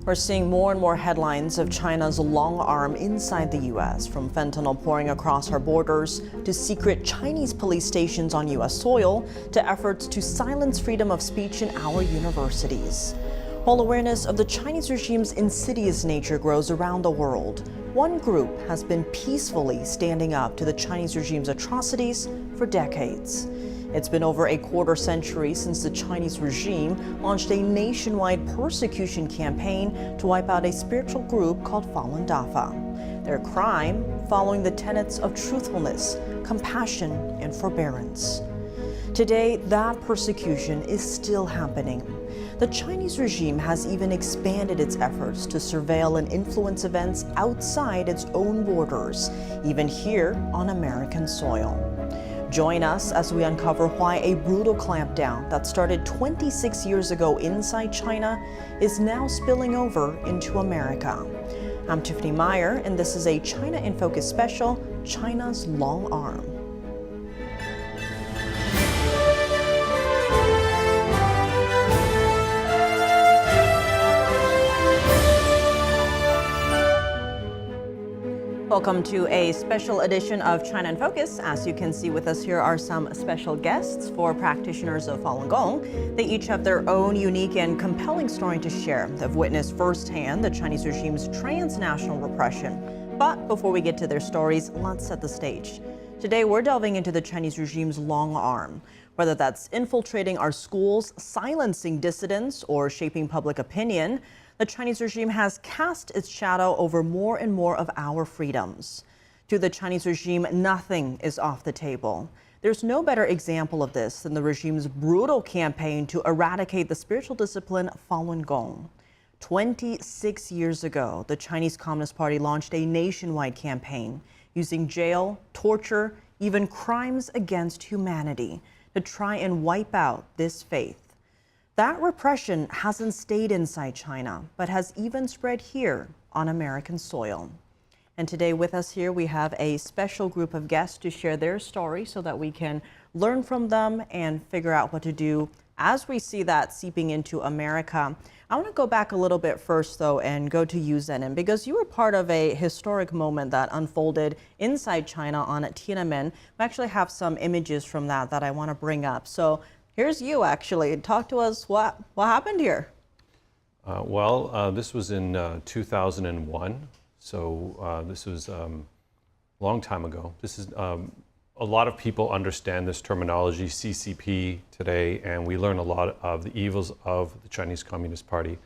We're seeing more and more headlines of China's long arm inside the U.S., from fentanyl pouring across our borders to secret Chinese police stations on U.S. soil to efforts to silence freedom of speech in our universities. While awareness of the Chinese regime's insidious nature grows around the world, one group has been peacefully standing up to the Chinese regime's atrocities for decades. It's been over a quarter century since the Chinese regime launched a nationwide persecution campaign to wipe out a spiritual group called Falun Dafa. Their crime following the tenets of truthfulness, compassion, and forbearance. Today, that persecution is still happening. The Chinese regime has even expanded its efforts to surveil and influence events outside its own borders, even here on American soil. Join us as we uncover why a brutal clampdown that started 26 years ago inside China is now spilling over into America. I'm Tiffany Meyer, and this is a China in Focus special, China's Long Arm. Welcome to a special edition of China in Focus. As you can see with us here are some special guests, four practitioners of Falun Gong. They each have their own unique and compelling story to share. They've witnessed firsthand the Chinese regime's transnational repression. But before we get to their stories, let's set the stage. Today, we're delving into the Chinese regime's long arm, whether that's infiltrating our schools, silencing dissidents, or shaping public opinion. The Chinese regime has cast its shadow over more and more of our freedoms. To the Chinese regime, nothing is off the table. There's no better example of this than the regime's brutal campaign to eradicate the spiritual discipline Falun Gong. 26 years ago, the Chinese Communist Party launched a nationwide campaign using jail, torture, even crimes against humanity to try and wipe out this faith. That repression hasn't stayed inside China, but has even spread here on American soil. And today with us here, we have a special group of guests to share their story so that we can learn from them and figure out what to do as we see that seeping into America. I want to go back a little bit first, though, and go to you, Zenon, because you were part of a historic moment that unfolded inside China on Tiananmen. We actually have some images from that I want to bring up. So here's you, actually. Talk to us what happened here. This was in 2001, so this was a long time ago. This is a lot of people understand this terminology, CCP, today, and we learn a lot of the evils of the Chinese Communist Party.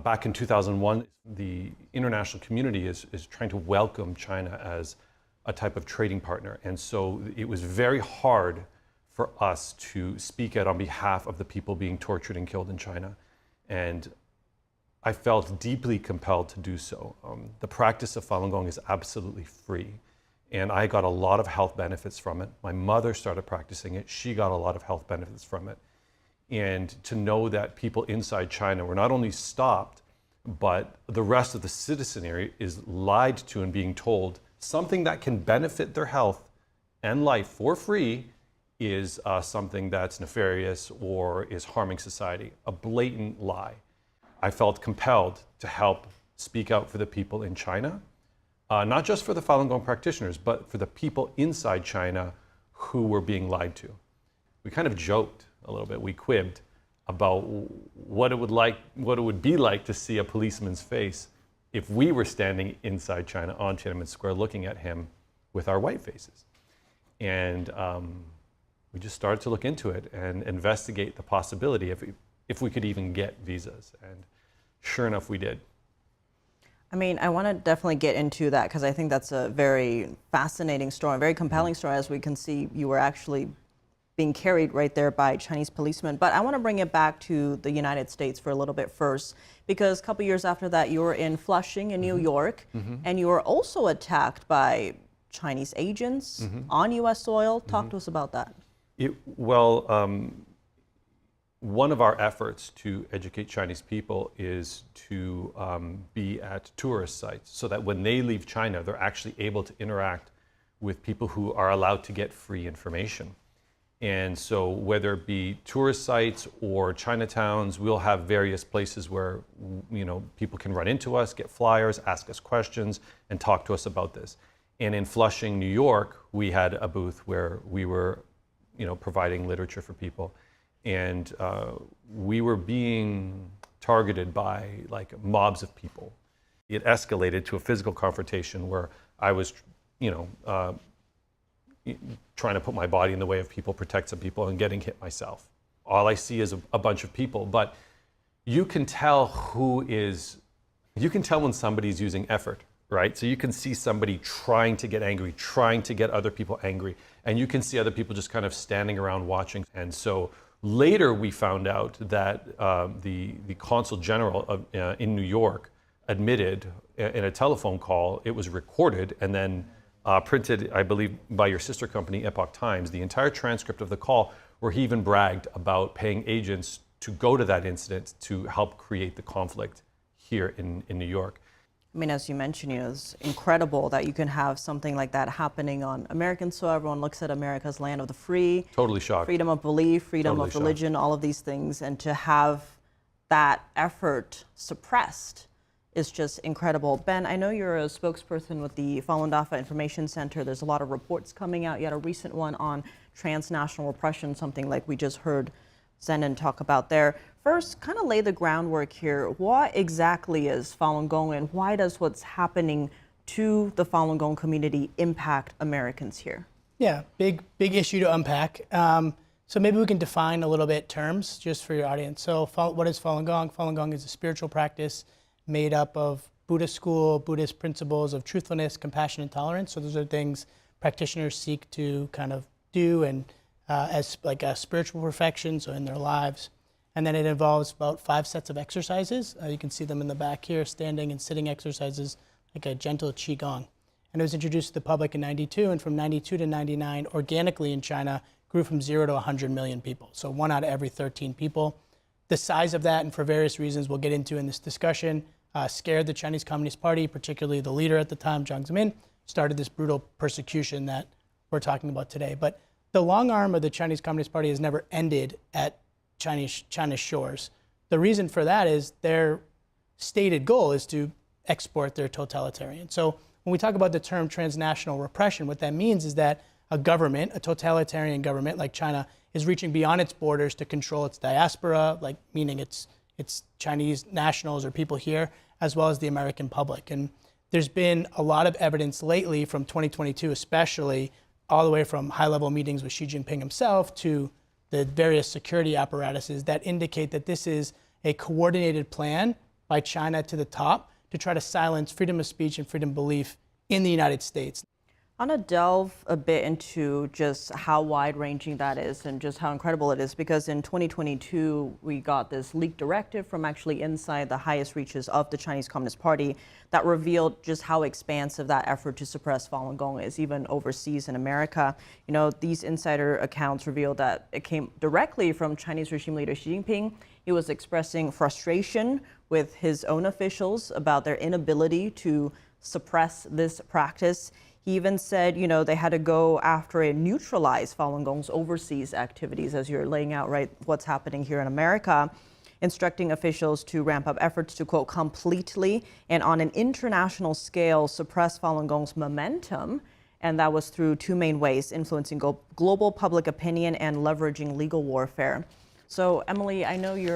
Back in 2001, the international community is trying to welcome China as a type of trading partner, and so it was very hard for us to speak out on behalf of the people being tortured and killed in China. And I felt deeply compelled to do so. The practice of Falun Gong is absolutely free. And I got a lot of health benefits from it. My mother started practicing it. She got a lot of health benefits from it. And to know that people inside China were not only stopped, but the rest of the citizenry is lied to and being told something that can benefit their health and life for free is something that's nefarious or is harming society, a blatant lie. I felt compelled to help speak out for the people in China, not just for the Falun Gong practitioners, but for the people inside China who were being lied to. We kind of joked a little bit, we quibbed about what it would be like to see a policeman's face if we were standing inside China on Tiananmen Square looking at him with our white faces. And we just started to look into it and investigate the possibility if we could even get visas. And sure enough, we did. I mean, I want to definitely get into that because I think that's a very fascinating story, a very compelling story. As we can see, you were actually being carried right there by Chinese policemen. But I want to bring it back to the United States for a little bit first, because a couple years after that, you were in Flushing in New York, and you were also attacked by Chinese agents on U.S. soil. Talk to us about that. One of our efforts to educate Chinese people is to be at tourist sites so that when they leave China, they're actually able to interact with people who are allowed to get free information. And so whether it be tourist sites or Chinatowns, we'll have various places where, you know, people can run into us, get flyers, ask us questions, and talk to us about this. And in Flushing, New York, we had a booth where we were, you know, providing literature for people. And we were being targeted by like mobs of people. It escalated to a physical confrontation where I was, you know, trying to put my body in the way of people, protect some people, and getting hit myself. All I see is a bunch of people, but you can tell you can tell when somebody's using effort, right? So you can see somebody trying to get angry, trying to get other people angry, and you can see other people just kind of standing around watching. And so later we found out that the Consul General in New York admitted in a telephone call, it was recorded and then printed, I believe, by your sister company, Epoch Times, the entire transcript of the call, where he even bragged about paying agents to go to that incident to help create the conflict here in New York. I mean, as you mentioned, you know, it's incredible that you can have something like that happening on American soil. Everyone looks at America's land of the free. Totally shocked. Freedom of belief, freedom of religion, all of these things. And to have that effort suppressed is just incredible. Ben, I know you're a spokesperson with the Falun Dafa Information Center. There's a lot of reports coming out. You had a recent one on transnational repression, something like we just heard Zenon talk about there. First, kind of lay the groundwork here. What exactly is Falun Gong, and why does what's happening to the Falun Gong community impact Americans here? Yeah, big issue to unpack. So maybe we can define a little bit terms just for your audience. So what is Falun Gong? Falun Gong is a spiritual practice made up of Buddhist school, Buddhist principles of truthfulness, compassion, and tolerance. So those are things practitioners seek to kind of do and as like a spiritual perfection, so in their lives. And then it involves about 5 sets of exercises. You can see them in the back here, standing and sitting exercises, like a gentle qigong. And it was introduced to the public in 92, and from 92 to 99, organically in China, grew from 0 to 100 million people. So 1 out of every 13 people. The size of that, and for various reasons we'll get into in this discussion, scared the Chinese Communist Party, particularly the leader at the time, Jiang Zemin, started this brutal persecution that we're talking about today. But the long arm of the Chinese Communist Party has never ended at China's shores. The reason for that is their stated goal is to export their totalitarian. So when we talk about the term transnational repression, what that means is that a government, a totalitarian government like China, is reaching beyond its borders to control its diaspora, like meaning its Chinese nationals or people here, as well as the American public. And there's been a lot of evidence lately from 2022, especially all the way from high-level meetings with Xi Jinping himself to the various security apparatuses that indicate that this is a coordinated plan by China to the top to try to silence freedom of speech and freedom of belief in the United States. I want to delve a bit into just how wide-ranging that is and just how incredible it is, because in 2022, we got this leaked directive from actually inside the highest reaches of the Chinese Communist Party that revealed just how expansive that effort to suppress Falun Gong is, even overseas in America. You know, these insider accounts revealed that it came directly from Chinese regime leader Xi Jinping. He was expressing frustration with his own officials about their inability to suppress this practice. He even said, you know, they had to go after and neutralize Falun Gong's overseas activities, as you're laying out, right, what's happening here in America, instructing officials to ramp up efforts to, quote, completely and on an international scale suppress Falun Gong's momentum. And that was through 2 main ways: influencing global public opinion and leveraging legal warfare. So, Emily, I know you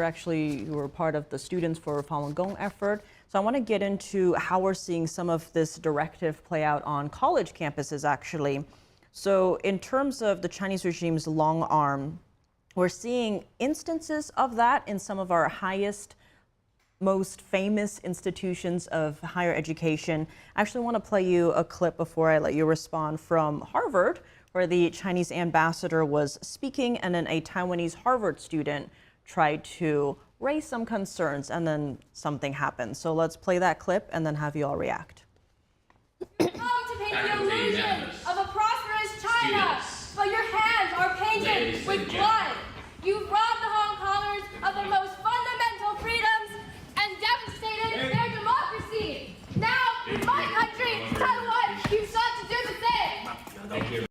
were part of the Students for Falun Gong effort. So I want to get into how we're seeing some of this directive play out on college campuses, actually. So in terms of the Chinese regime's long arm, we're seeing instances of that in some of our highest, most famous institutions of higher education. I actually want to play you a clip before I let you respond from Harvard, where the Chinese ambassador was speaking and then a Taiwanese Harvard student tried to raise some concerns, and then something happened. So let's play that clip and then have you all react. Come to paint the illusion of a prosperous China, but your hands are painted with blood. You've robbed the Hong Kongers of their most fundamental freedoms and devastated their democracy. Now, in my country, Taiwan, you sought to do the same.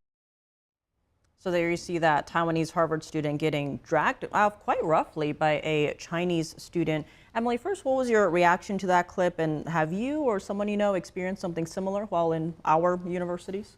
So there you see that Taiwanese Harvard student getting dragged out quite roughly by a Chinese student. Emily, first, what was your reaction to that clip? And have you or someone you know experienced something similar while in our universities?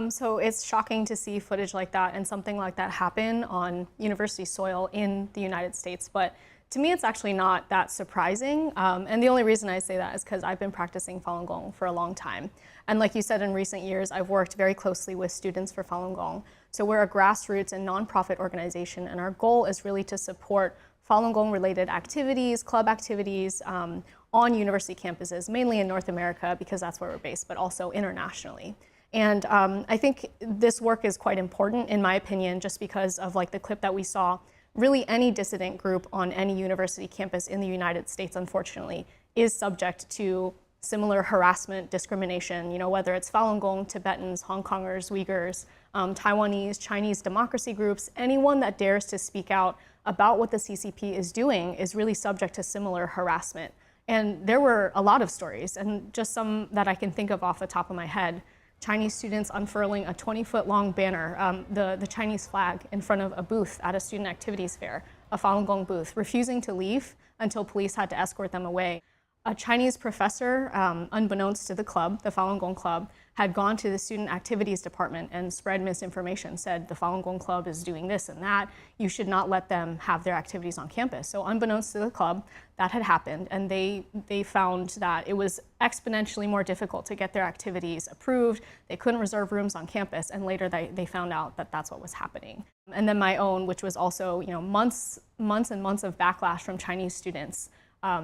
So it's shocking to see footage like that and something like that happen on university soil in the United States. But to me, it's actually not that surprising. And the only reason I say that is because I've been practicing Falun Gong for a long time. And like you said, in recent years, I've worked very closely with students for Falun Gong. So we're a grassroots and nonprofit organization, and our goal is really to support Falun Gong related activities, club activities on university campuses, mainly in North America because that's where we're based, but also internationally. And I think this work is quite important, in my opinion, just because of like the clip that we saw. Really, any dissident group on any university campus in the United States, unfortunately, is subject to similar harassment, discrimination, you know, whether it's Falun Gong, Tibetans, Hong Kongers, Uyghurs, Taiwanese, Chinese democracy groups, anyone that dares to speak out about what the CCP is doing is really subject to similar harassment. And there were a lot of stories, and just some that I can think of off the top of my head. Chinese students unfurling a 20-foot-long banner, the Chinese flag, in front of a booth at a student activities fair, a Falun Gong booth, refusing to leave until police had to escort them away. A Chinese professor, unbeknownst to the club, the Falun Gong Club, had gone to the student activities department and spread misinformation, said the Falun Gong Club is doing this and that, you should not let them have their activities on campus. So unbeknownst to the club, that had happened, and they found that it was exponentially more difficult to get their activities approved. They couldn't reserve rooms on campus, and later they found out that that's what was happening. And then my own, which was also, you know, months and months of backlash from Chinese students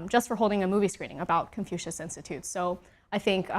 just for holding a movie screening about Confucius Institute. So I think,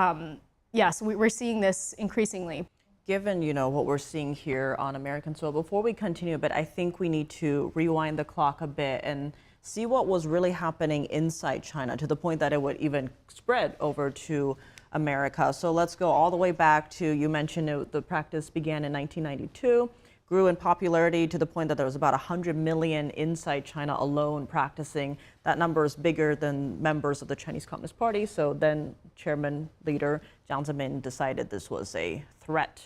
yes, we're seeing this increasingly. Given, you know, what we're seeing here on American soil, before we continue, but I think we need to rewind the clock a bit and see what was really happening inside China to the point that it would even spread over to America. So let's go all the way back to, you mentioned the practice began in 1992. Grew in popularity to the point that there was about 100 million inside China alone practicing. That number is bigger than members of the Chinese Communist Party. So then chairman, leader Jiang Zemin decided this was a threat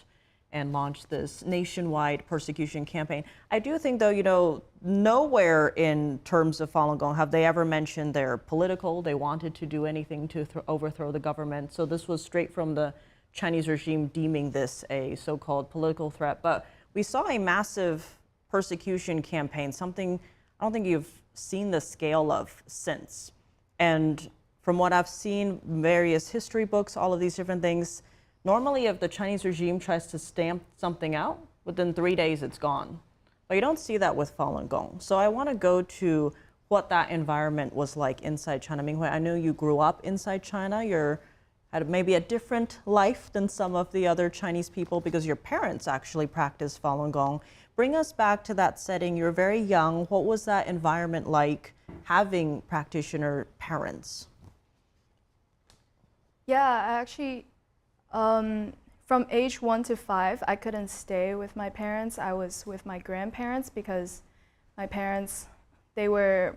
and launched this nationwide persecution campaign. I do think, though, you know, nowhere in terms of Falun Gong have they ever mentioned they're political, they wanted to do anything to overthrow the government. So this was straight from the Chinese regime deeming this a so-called political threat. But we saw a massive persecution campaign, something I don't think you've seen the scale of since. And from what I've seen, various history books, all of these different things, normally if the Chinese regime tries to stamp something out, within 3 days it's gone. But you don't see that with Falun Gong. So I want to go to what that environment was like inside China. Minghui, I know you grew up inside China. You had maybe a different life than some of the other Chinese people because your parents actually practiced Falun Gong. Bring us back to that setting. You're very young. What was that environment like having practitioner parents? Yeah, I actually, from age 1 to 5, I couldn't stay with my parents. I was with my grandparents because my parents, they were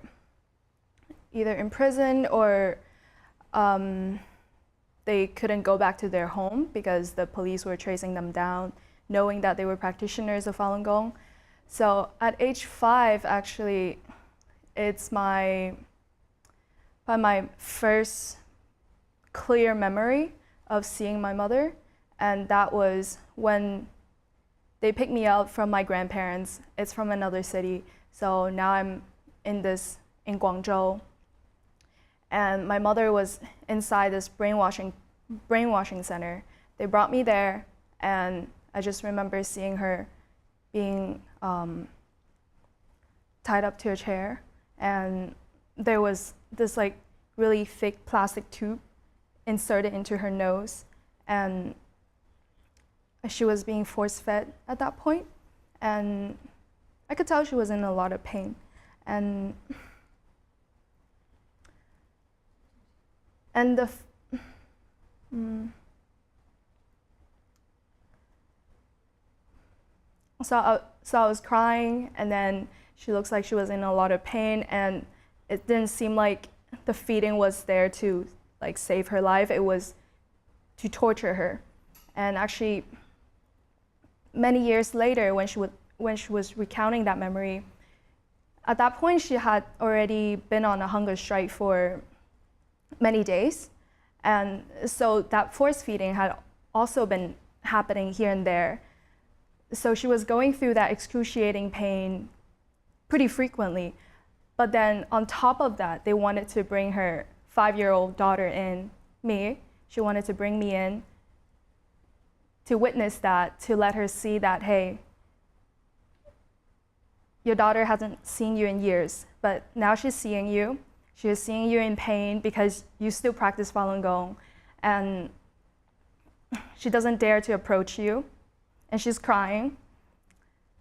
either in prison or they couldn't go back to their home because the police were tracing them down, knowing that they were practitioners of Falun Gong. So at age 5, actually, it's probably my first clear memory of seeing my mother. And that was when they picked me up from my grandparents. It's from another city. So now I'm in Guangzhou. And my mother was inside this brainwashing center. They brought me there, and I just remember seeing her being tied up to a chair, and there was this like really thick plastic tube inserted into her nose, and she was being force-fed at that point, and I could tell she was in a lot of pain. So I was crying, and then she looks like she was in a lot of pain, and it didn't seem like the feeding was there to like save her life. It was to torture her. And actually, many years later, when when she was recounting that memory, at that point she had already been on a hunger strike for many days. And so that force feeding had also been happening here and there. So she was going through that excruciating pain pretty frequently. But then on top of that, they wanted to bring her 5-year-old daughter in, me. She wanted to bring me in to witness that, to let her see that, hey, your daughter hasn't seen you in years, but now she's seeing you. She is seeing you in pain because you still practice Falun Gong, and she doesn't dare to approach you, and she's crying.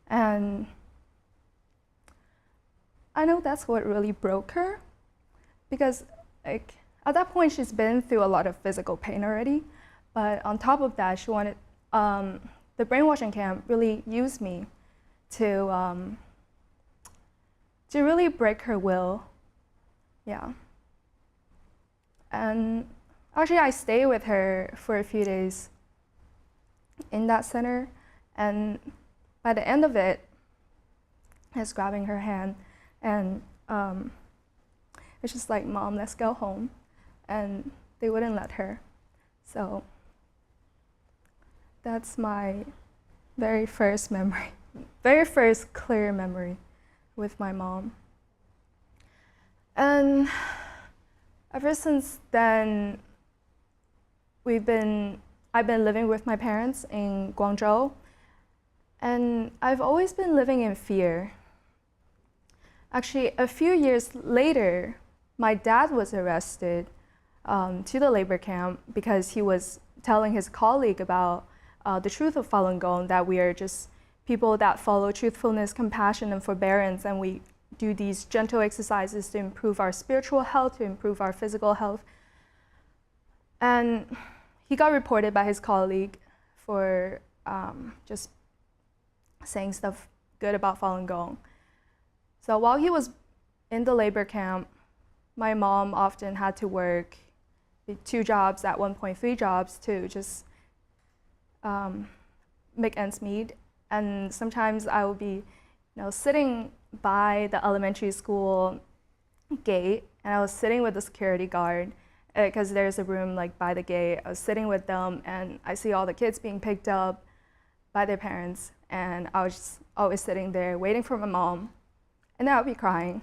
And I know that's what really broke her, because like at that point she's been through a lot of physical pain already, but on top of that, she wanted the brainwashing camp really used me to really break her will. Yeah. And actually I stayed with her for a few days in that center, and by the end of it, I was grabbing her hand, and it's just like, Mom, let's go home. And they wouldn't let her. So that's my very first memory, very first clear memory with my mom. And ever since then, I've been living with my parents in Guangzhou, and I've always been living in fear. Actually, a few years later, my dad was arrested to the labor camp because he was telling his colleague about the truth of Falun Gong, that we are just people that follow truthfulness, compassion, and forbearance, and we do these gentle exercises to improve our spiritual health, to improve our physical health. And he got reported by his colleague for just saying stuff good about Falun Gong. So while he was in the labor camp, my mom often had to work 2 jobs, at one point 3 jobs, to just make ends meet. And sometimes I would be, sitting by the elementary school gate, and I was sitting with the security guard because there's a room like by the gate. I was sitting with them, and I see all the kids being picked up by their parents, and I was just always sitting there waiting for my mom, and then I would be crying.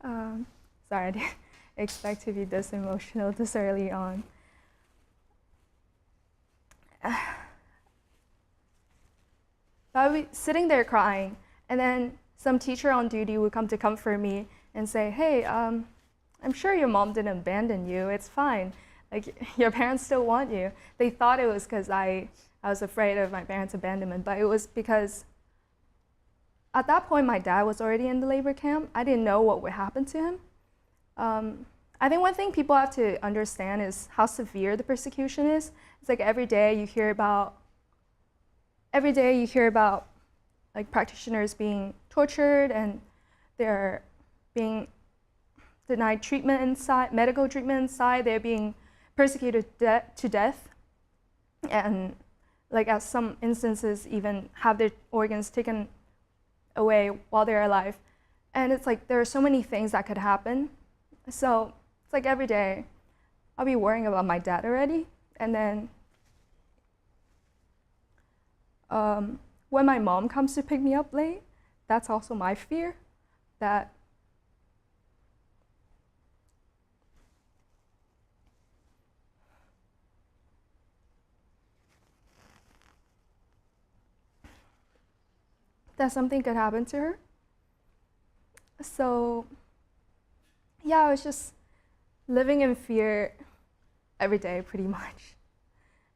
Sorry, I didn't expect to be this emotional this early on. I would be sitting there crying, and then some teacher on duty would come to comfort me and say, hey, I'm sure your mom didn't abandon you. It's fine. Like, your parents still want you. They thought it was because I was afraid of my parents' abandonment, but it was because at that point my dad was already in the labor camp. I didn't know what would happen to him. I think one thing people have to understand is how severe the persecution is. It's like every day you hear about like practitioners being tortured, and they're being denied treatment inside, medical treatment inside. They're being persecuted to death, and like at some instances even have their organs taken away while they're alive. And it's like there are so many things that could happen. So it's like every day I'll be worrying about my dad already, and then when my mom comes to pick me up late, that's also my fear, that something could happen to her. So yeah, I was just living in fear every day pretty much.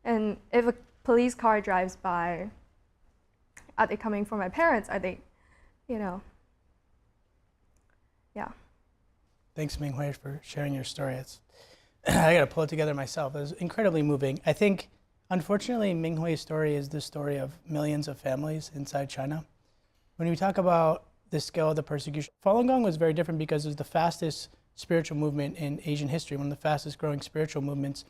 And if a police car drives by, are they coming for my parents? Are they, yeah. Thanks, Ming-Hui, for sharing your story. I got to pull it together myself. It was incredibly moving. I think, unfortunately, Ming-Hui's story is the story of millions of families inside China. When we talk about the scale of the persecution, Falun Gong was very different because it was the fastest spiritual movement in Asian history, one of the fastest growing spiritual movements.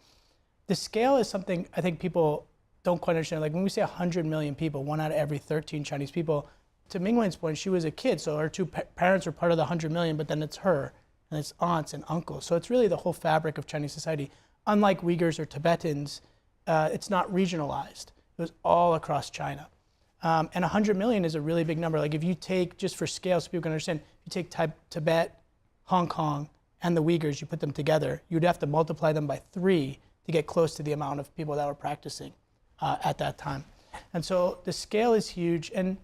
The scale is something I think people don't quite understand. Like when we say 100 million people, 1 out of every 13 Chinese people, to Mingwen's point, she was a kid, so her two parents are part of the 100 million, but then it's her, and it's aunts and uncles. So it's really the whole fabric of Chinese society. Unlike Uyghurs or Tibetans, it's not regionalized. It was all across China. And 100 million is a really big number. Like if you take, just for scale so people can understand, if you take Tibet, Hong Kong, and the Uyghurs, you put them together, you'd have to multiply them by 3 to get close to the amount of people that were practicing at that time. And so the scale is huge. And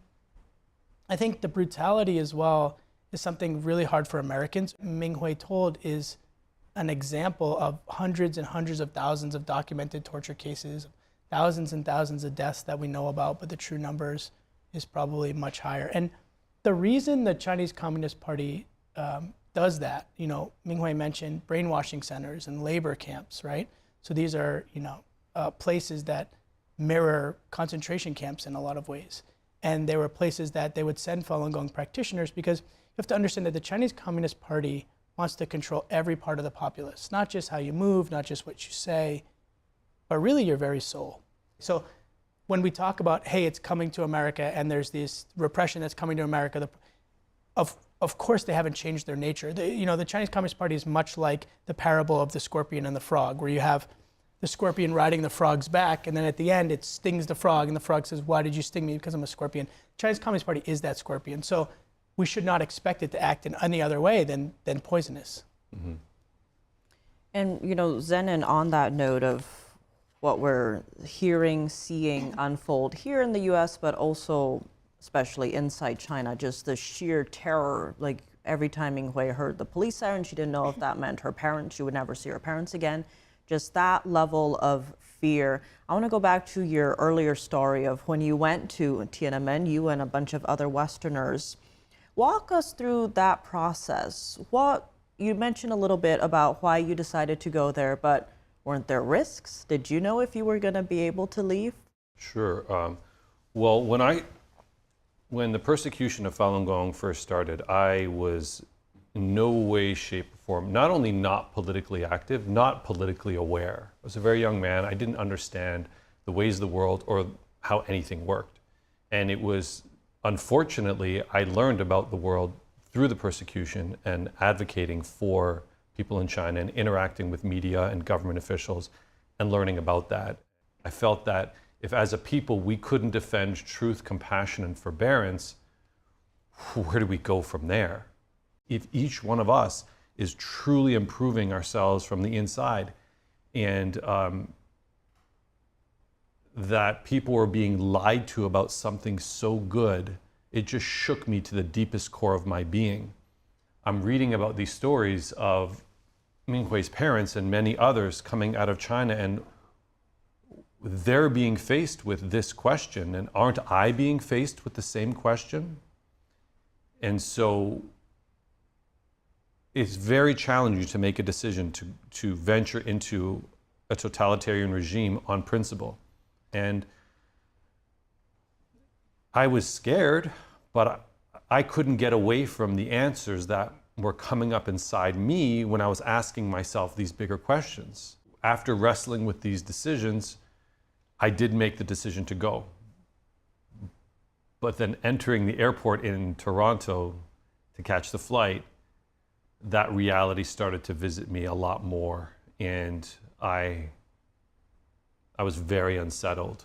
I think the brutality as well is something really hard for Americans. Ming Hui told is an example of hundreds and hundreds of thousands of documented torture cases, thousands and thousands of deaths that we know about, but the true numbers is probably much higher. And the reason the Chinese Communist Party does that, you know, Ming Hui mentioned brainwashing centers and labor camps, right? So these are, you know, places that mirror concentration camps in a lot of ways. And they were places that they would send Falun Gong practitioners because you have to understand that the Chinese Communist Party wants to control every part of the populace, not just how you move, not just what you say, but really your very soul. So when we talk about, hey, it's coming to America and there's this repression that's coming to America, of course they haven't changed their nature. You know, the Chinese Communist Party is much like the parable of the scorpion and the frog, where you have the scorpion riding the frog's back, and then at the end it stings the frog, and the frog says, why did you sting me? Because I'm a scorpion. Chinese Communist Party is that scorpion. So we should not expect it to act in any other way than poisonous. Mm-hmm. And, you know, Zenon, on that note of what we're hearing, seeing unfold here in the US, but also especially inside China, just the sheer terror, like every time Ming Hui heard the police siren, she didn't know if that meant her parents, she would never see her parents again. Just that level of fear. I want to go back to your earlier story of when you went to Tiananmen, you and a bunch of other Westerners. Walk us through that process. You mentioned a little bit about why you decided to go there, but weren't there risks? Did you know if you were going to be able to leave? Sure. Well, when the persecution of Falun Gong first started, I was in no way, shape, or form, not only not politically active, not politically aware. I was a very young man. I didn't understand the ways of the world or how anything worked. And it was, unfortunately, I learned about the world through the persecution and advocating for people in China and interacting with media and government officials and learning about that. I felt that if as a people we couldn't defend truth, compassion, and forbearance, where do we go from there? If each one of us is truly improving ourselves from the inside, and that people were being lied to about something so good, it just shook me to the deepest core of my being. I'm reading about these stories of Ming Hui's parents and many others coming out of China, and they're being faced with this question, and aren't I being faced with the same question? And so it's very challenging to make a decision to venture into a totalitarian regime on principle. And I was scared, but I couldn't get away from the answers that were coming up inside me when I was asking myself these bigger questions. After wrestling with these decisions, I did make the decision to go. But then entering the airport in Toronto to catch the flight, that reality started to visit me a lot more, and I was very unsettled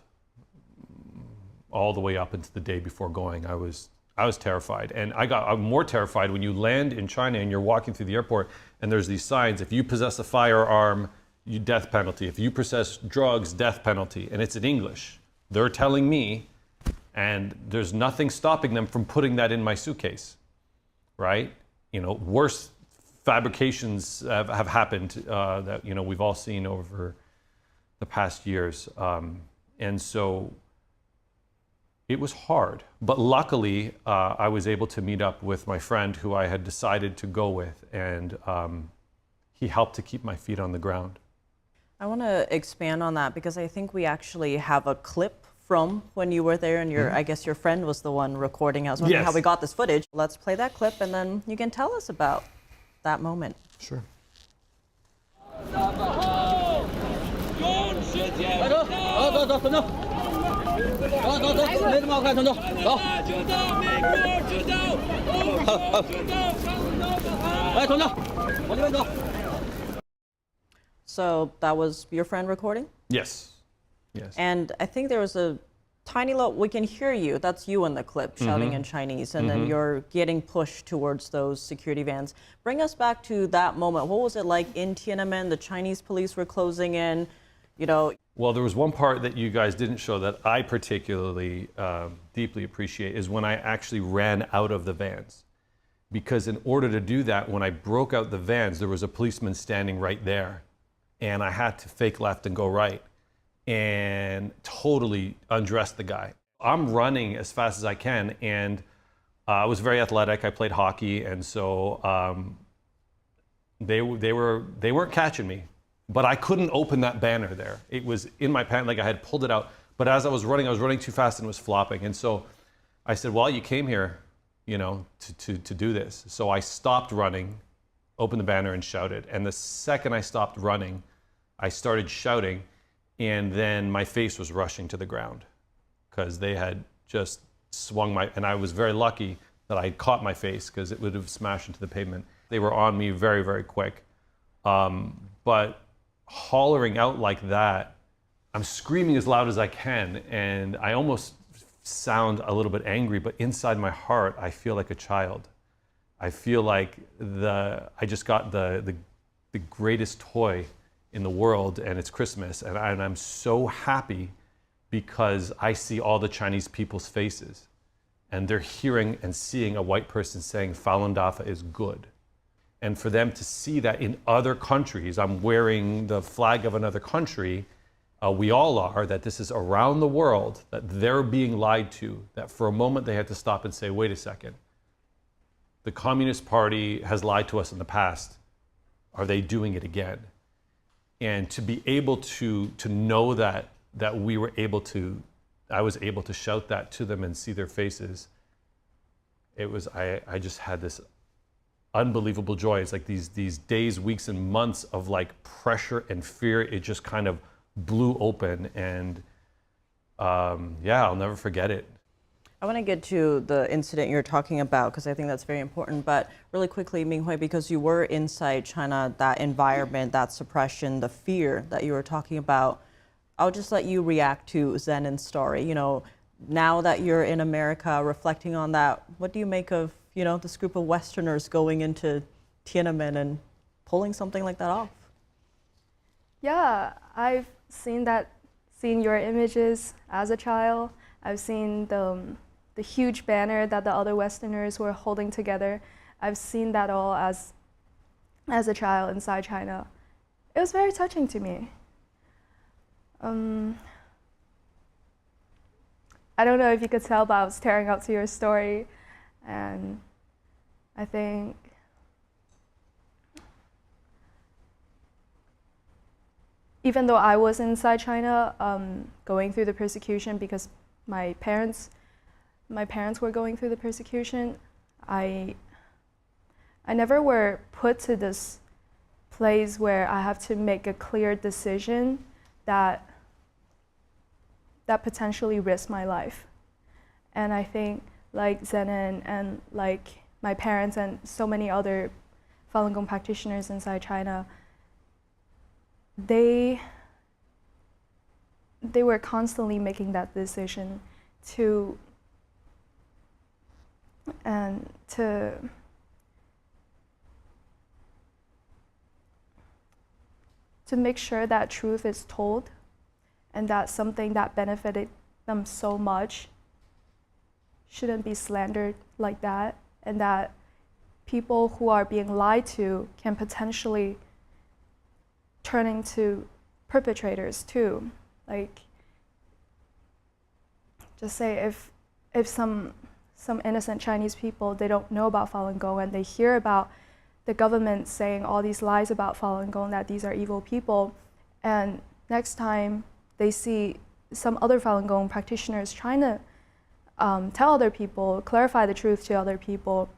all the way up into the day before going. I was terrified, and I'm more terrified when you land in China and you're walking through the airport and there's these signs: if you possess a firearm, you death penalty. If you possess drugs, death penalty. And it's in English. They're telling me, and there's nothing stopping them from putting that in my suitcase, right? You know, worse fabrications have happened that, you know, we've all seen over the past years. And so it was hard, but luckily I was able to meet up with my friend who I had decided to go with, and he helped to keep my feet on the ground. I want to expand on that because I think we actually have a clip from when you were there, and I guess your friend was the one recording. I was wondering how we got this footage. Let's play that clip, and then you can tell us about that moment. Sure. 走走，等等，走走走，没什么好看，等等，走。来，等等，往这边走。 So that was your friend recording? Yes. Yes. And I think there was a tiny little, we can hear you, that's you in the clip shouting in Chinese, and then you're getting pushed towards those security vans. Bring us back to that moment. What was it like in Tiananmen? The Chinese police were closing in, you know. Well, there was one part that you guys didn't show that I particularly deeply appreciate is when I actually ran out of the vans. Because in order to do that, when I broke out the vans, there was a policeman standing right there. And I had to fake left and go right and totally undress the guy. I'm running as fast as I can, and I was very athletic. I played hockey, and so they weren't catching me. But I couldn't open that banner there. It was in my pant, like I had pulled it out. But as I was running too fast and it was flopping. And so I said, well, you came here, you know, to do this. So I stopped running, opened the banner and shouted. And the second I stopped running, I started shouting, and then my face was rushing to the ground because they had just swung and I was very lucky that I caught my face because it would have smashed into the pavement. They were on me very, very quick. But hollering out like that, I'm screaming as loud as I can, and I almost sound a little bit angry, but inside my heart, I feel like a child. I feel like I just got the greatest toy in the world, and it's Christmas, and I'm so happy because I see all the Chinese people's faces, and they're hearing and seeing a white person saying Falun Dafa is good. And for them to see that in other countries, I'm wearing the flag of another country, we all are, that this is around the world, that they're being lied to, that for a moment they had to stop and say, wait a second. The Communist Party has lied to us in the past. Are they doing it again? And to be able to know that we were able to, I was able to shout that to them and see their faces, it was, I just had this unbelievable joy. It's like these days, weeks, and months of like pressure and fear, it just kind of blew open, and yeah, I'll never forget it. I want to get to the incident you're talking about because I think that's very important. But really quickly, Minghui, because you were inside China, that environment, that suppression, the fear that you were talking about, I'll just let you react to Zenon's story. You know, now that you're in America, reflecting on that, what do you make of, you know, this group of Westerners going into Tiananmen and pulling something like that off? Yeah, I've seen your images as a child. I've seen the huge banner that the other Westerners were holding together. I've seen that all as a child inside China. It was very touching to me. I don't know if you could tell, but I was tearing up to your story, and I think even though I was inside China, going through the persecution because my parents were going through the persecution, I never were put to this place where I have to make a clear decision that potentially risks my life. And I think like Zenon and like my parents and so many other Falun Gong practitioners inside China, they were constantly making that decision to make sure that truth is told, and that something that benefited them so much shouldn't be slandered like that, and that people who are being lied to can potentially turn into perpetrators too. Like, just say if some innocent Chinese people, they don't know about Falun Gong and they hear about the government saying all these lies about Falun Gong, that these are evil people, and next time they see some other Falun Gong practitioners trying to tell other people, clarify the truth to other people,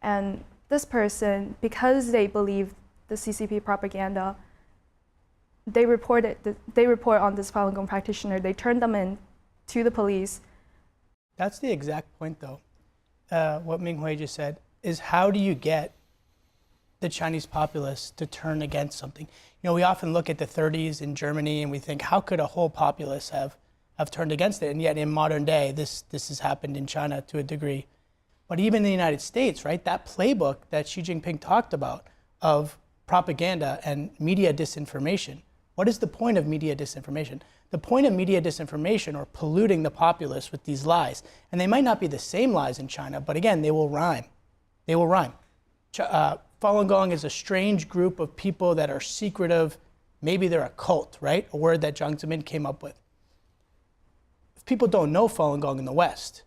and this person, because they believe the CCP propaganda, they report on this Falun Gong practitioner. They turn them in to the police. That's the exact point, though. What Minghui just said is, how do you get the Chinese populace to turn against something? You know, we often look at the 30s in Germany and we think, how could a whole populace have turned against it? And yet in modern day, this has happened in China to a degree. But even in the United States, right, that playbook that Xi Jinping talked about of propaganda and media disinformation, what is the point of media disinformation? The point of media disinformation, or polluting the populace with these lies, and they might not be the same lies in China, but again, they will rhyme. They will rhyme. Falun Gong is a strange group of people that are secretive. Maybe they're a cult, right? A word that Jiang Zemin came up with. If people don't know Falun Gong in the West,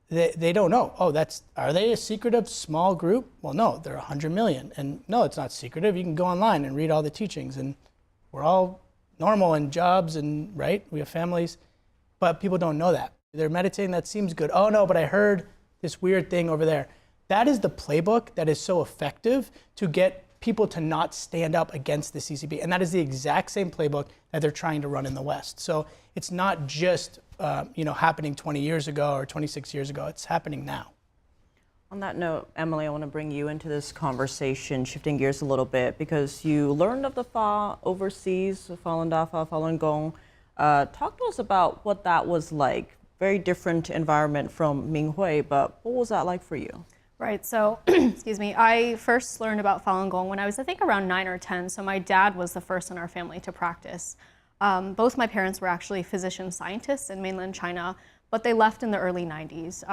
they don't know. Oh, are they a secretive small group? Well, no, they're 100 million. And no, it's not secretive. You can go online and read all the teachings, and we're all normal in jobs, and right, we have families, but people don't know that. They're meditating, that seems good. Oh no, but I heard this weird thing over there. That is the playbook that is so effective to get people to not stand up against the CCP. And that is the exact same playbook that they're trying to run in the West. So it's not just happening 20 years ago or 26 years ago, it's happening now. On that note, Emily, I want to bring you into this conversation, shifting gears a little bit, because you learned of the Fa overseas, Falun Dafa, Falun Gong. Talk to us about what that was like. Very different environment from Minghui, but what was that like for you? Right, so, excuse me, I first learned about Falun Gong when I was, I think, around 9 or 10, so my dad was the first in our family to practice. Both my parents were actually physician-scientists in mainland China, but they left in the early 90s.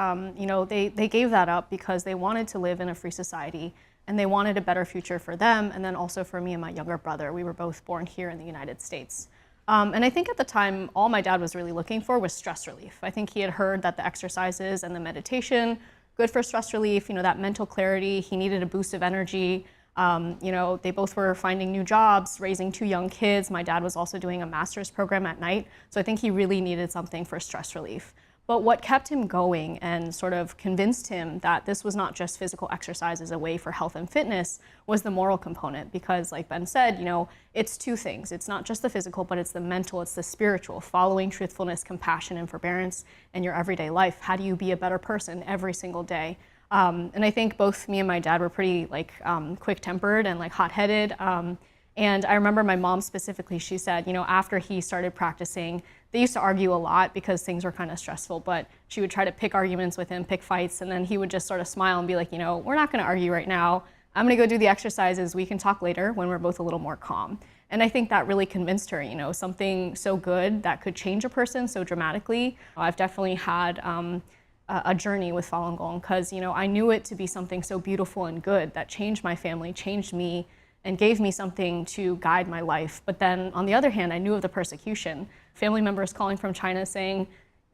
They gave that up because they wanted to live in a free society, and they wanted a better future for them, and then also for me and my younger brother. We were both born here in the United States. And I think at the time, all my dad was really looking for was stress relief. I think he had heard that the exercises and the meditation, good for stress relief, that mental clarity. He needed a boost of energy. They both were finding new jobs, raising 2 young kids. My dad was also doing a master's program at night. So I think he really needed something for stress relief. But what kept him going and sort of convinced him that this was not just physical exercise as a way for health and fitness was the moral component. Because like Ben said, it's 2 things. It's not just the physical, but it's the mental, it's the spiritual, following truthfulness, compassion, and forbearance in your everyday life. How do you be a better person every single day? And I think both me and my dad were pretty quick-tempered and hot-headed. And I remember my mom specifically, she said, after he started practicing, they used to argue a lot because things were kind of stressful, but she would try to pick arguments with him, pick fights, and then he would just sort of smile and be like, we're not gonna argue right now. I'm gonna go do the exercises. We can talk later when we're both a little more calm. And I think that really convinced her, something so good that could change a person so dramatically. I've definitely had a journey with Falun Gong because, I knew it to be something so beautiful and good that changed my family, changed me, and gave me something to guide my life. But then on the other hand, I knew of the persecution. Family members calling from China saying,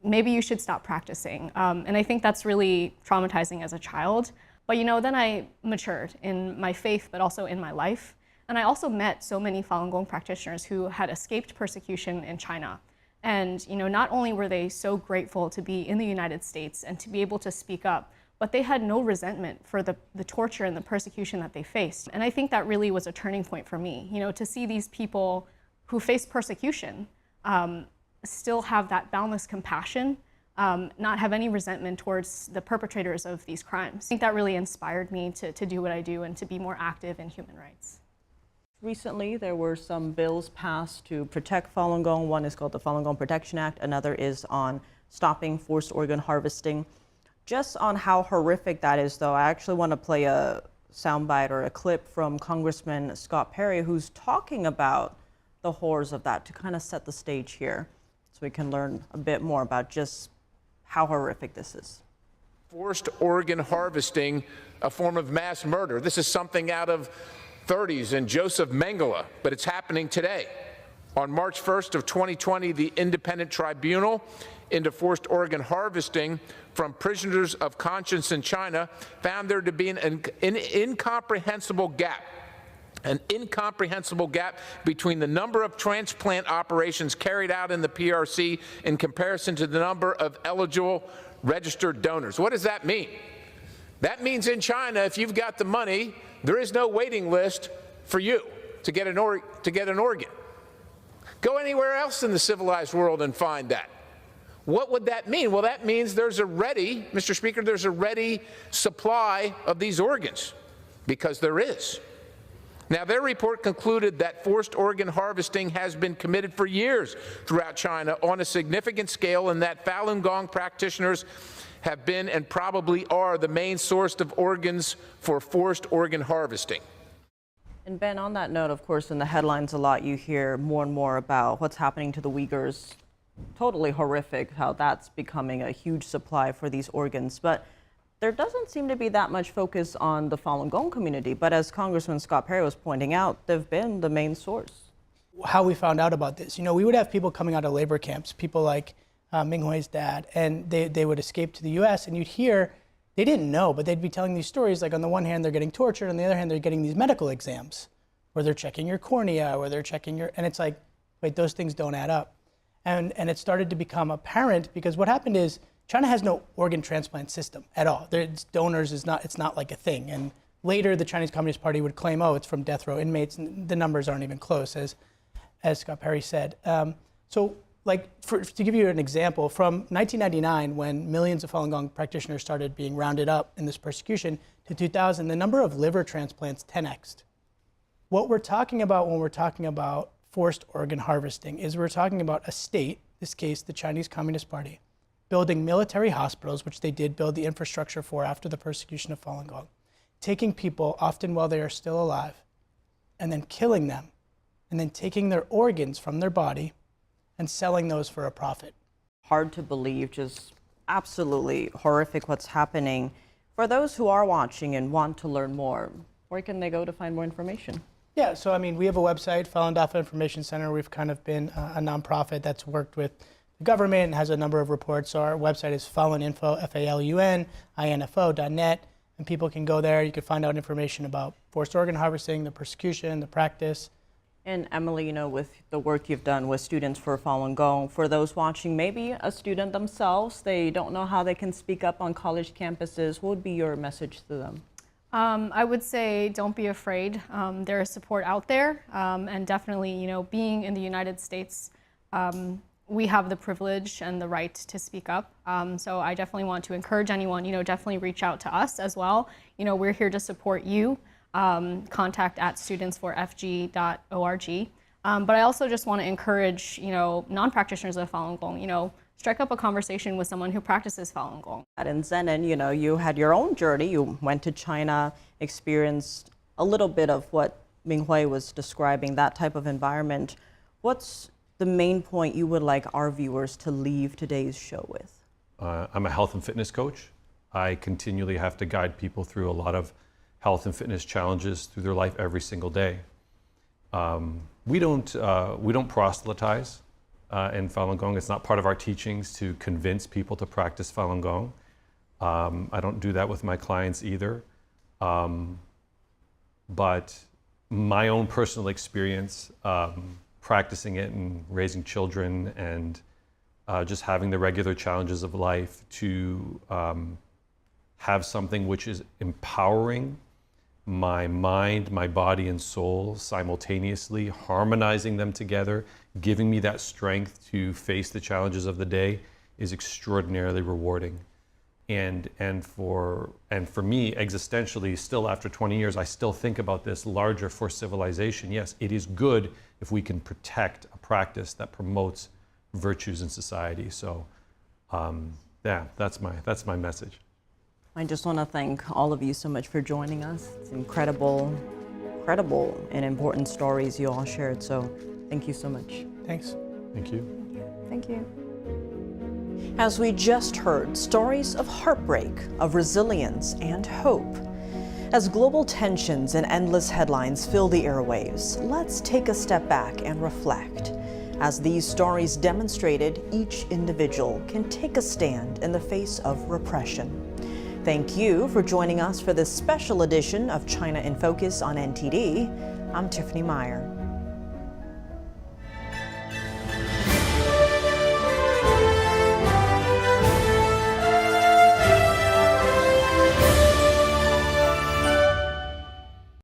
maybe you should stop practicing. And I think that's really traumatizing as a child. But then I matured in my faith, but also in my life. And I also met so many Falun Gong practitioners who had escaped persecution in China. And not only were they so grateful to be in the United States and to be able to speak up, but they had no resentment for the torture and the persecution that they faced. And I think that really was a turning point for me, to see these people who faced persecution still have that boundless compassion, not have any resentment towards the perpetrators of these crimes. I think that really inspired me to do what I do and to be more active in human rights. Recently, there were some bills passed to protect Falun Gong. One is called the Falun Gong Protection Act. Another is on stopping forced organ harvesting. Just on how horrific that is, though, I actually want to play a soundbite or a clip from Congressman Scott Perry, who's talking about the horrors of that to kind of set the stage here so we can learn a bit more about just how horrific this is. Forced organ harvesting, a form of mass murder. This is something out of 30s and Joseph Mengele, but it's happening today. On March 1st of 2020, the Independent Tribunal into Forced Organ Harvesting from prisoners of conscience in China found there to be an incomprehensible gap between the number of transplant operations carried out in the PRC in comparison to the number of eligible registered donors. What does that mean? That means in China, if you've got the money, there is no waiting list for you to get an organ. Go anywhere else in the civilized world and find that. What would that mean? Well, that means there's a ready, Mr. Speaker, there's a ready supply of these organs, because there is. Now, their report concluded that forced organ harvesting has been committed for years throughout China on a significant scale, and that Falun Gong practitioners have been and probably are the main source of organs for forced organ harvesting. And Ben, on that note, of course, in the headlines a lot you hear more and more about what's happening to the Uyghurs. Totally horrific how that's becoming a huge supply for these organs. But there doesn't seem to be that much focus on the Falun Gong community. But as Congressman Scott Perry was pointing out, they've been the main source. How we found out about this, we would have people coming out of labor camps, people like Ming Hui's dad, and they would escape to the U.S. and you'd hear, they didn't know, but they'd be telling these stories like on the one hand they're getting tortured, on the other hand they're getting these medical exams where they're checking your cornea, where they're checking your, and it's like, wait, those things don't add up. And it started to become apparent because what happened is China has no organ transplant system at all. There's donors it's not like a thing. And later the Chinese Communist Party would claim, oh, it's from death row inmates, and the numbers aren't even close, as Scott Perry said. To give you an example, from 1999, when millions of Falun Gong practitioners started being rounded up in this persecution, to 2000, the number of liver transplants 10x'd. What we're talking about when we're talking about forced organ harvesting is we're talking about a state, in this case the Chinese Communist Party, building military hospitals, which they did build the infrastructure for after the persecution of Falun Gong, taking people, often while they are still alive, and then killing them, and then taking their organs from their body and selling those for a profit. Hard to believe, just absolutely horrific what's happening. For those who are watching and want to learn more, where can they go to find more information? Yeah, so we have a website, Falun Dafa Information Center. We've kind of been a nonprofit that's worked with the government and has a number of reports. So our website is faluninfo, faluninfo.net, and people can go there. You can find out information about forced organ harvesting, the persecution, the practice. And Emily, with the work you've done with students for Falun Gong, for those watching, maybe a student themselves, they don't know how they can speak up on college campuses. What would be your message to them? I would say don't be afraid. There is support out there, and definitely, being in the United States, we have the privilege and the right to speak up. So I definitely want to encourage anyone, definitely reach out to us as well. We're here to support you. Contact at studentsforfg.org. But I also just want to encourage, non-practitioners of Falun Gong, strike up a conversation with someone who practices Falun Gong. And Zenon, you had your own journey. You went to China, experienced a little bit of what Ming Hui was describing, that type of environment. What's the main point you would like our viewers to leave today's show with? I'm a health and fitness coach. I continually have to guide people through a lot of health and fitness challenges through their life every single day. We don't proselytize in Falun Gong. It's not part of our teachings to convince people to practice Falun Gong. I don't do that with my clients either. But my own personal experience practicing it and raising children and just having the regular challenges of life to have something which is empowering my mind, my body and soul simultaneously, harmonizing them together, giving me that strength to face the challenges of the day is extraordinarily rewarding. And for me, existentially, still after 20 years, I still think about this larger for civilization. Yes, it is good if we can protect a practice that promotes virtues in society. So, yeah, that's my message. I just want to thank all of you so much for joining us. It's incredible and important stories you all shared. So thank you so much. Thanks. Thank you. Thank you. As we just heard, stories of heartbreak, of resilience and hope. As global tensions and endless headlines fill the airwaves, let's take a step back and reflect. As these stories demonstrated, each individual can take a stand in the face of repression. Thank you for joining us for this special edition of China in Focus on NTD. I'm Tiffany Meyer.